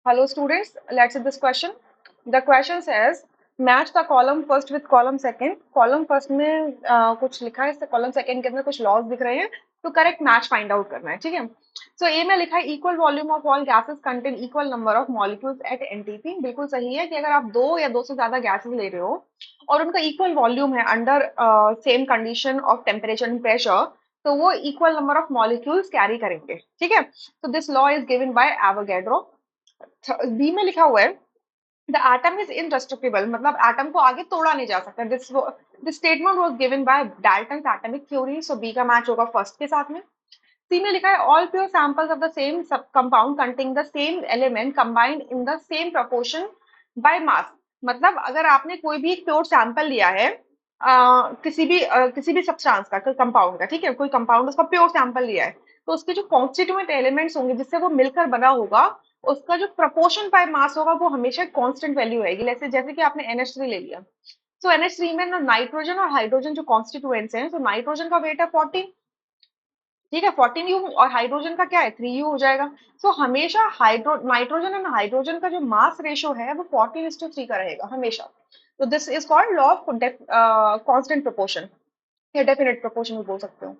Hello students, let's see this question. The question says match the column first with column second. Column first में कुछ लिखा है, इससे column second के अंदर कुछ laws दिख रहे हैं, तो correct match find out करना है, ठीक है? So A में लिखा है equal volume of all gases contain equal number of molecules at NTP. बिल्कुल सही है कि अगर आप दो या दो से ज्यादा gases ले रहे हो और उनका equal volume है under same condition of temperature and pressure, तो वो equal number of molecules carry करेंगे, ठीक है? So this law is given by Avogadro. B में लिखा हुआ है द एटम इज इनडेस्ट्रक्टिबल, मतलब एटम को आगे तोड़ा नहीं जा सकता. This statement was given by Dalton's atomic theory. So B का मैच होगा फर्स्ट के साथ में. सी में लिखा है all pure samples of the same compound containing the same element combined in the same proportion by mass. मतलब अगर आपने कोई भी एक प्योर सैंपल लिया है किसी भी सब्सटेंस का, कंपाउंड का, ठीक है, कोई कंपाउंड उसका प्योर सैंपल लिया है, तो उसके जो कॉन्स्टिट्यूएंट एलिमेंट्स होंगे जिससे वो मिलकर बना होगा, उसका जो प्रपोर्शन बाय मास होगा वो हमेशा कांस्टेंट वैल्यू रहेगी. जैसे जैसे कि आपने NH3 ले लिया, सो NH3 में ना नाइट्रोजन और हाइड्रोजन जो कॉन्स्टिट्यूएंट्स हैं, तो नाइट्रोजन का वेट है 14, ठीक है, 14U, और हाइड्रोजन का क्या है 3U हो जाएगा. सो हमेशा नाइट्रोजन एंड हाइड्रोजन का जो मास रेशो है वो 14:3 का रहेगा हमेशा. तो this is called law of constant proportion या डेफिनेट प्रोपोर्शन भी बोल सकते हो.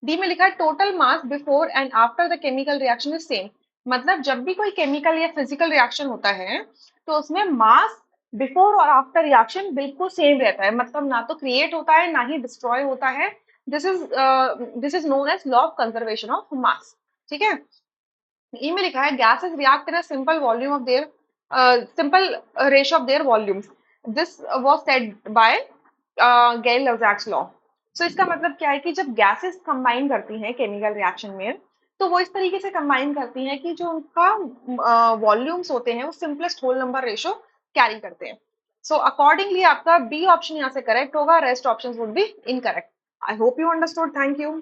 डी में लिखा है total mass before and after the chemical reaction is same. मतलब जब भी कोई केमिकल या फिजिकल रिएक्शन होता है तो उसमें मास बिफोर और आफ्टर रिएक्शन बिल्कुल सेम रहता है, मतलब ना तो क्रिएट होता है ना ही डिस्ट्रॉय होता है. This is known as law of conservation of mass, ठीक है. ई में लिखा है gases react in a simple volume of their simple ratio of their volumes. This was said by Gay Lussac's law. So इसका मतलब क्या है कि जब गैसेस कंबाइन करती हैं केमिकल रिएक्शन में, तो वो इस तरीके से कंबाइन करती हैं कि जो उनका वॉल्यूम्स होते हैं वो simplest whole number ratio carry करते हैं. सो अकॉर्डिंगली आपका बी ऑप्शन यहाँ से करेक्ट होगा, rest options would be incorrect. I hope you understood. Thank you.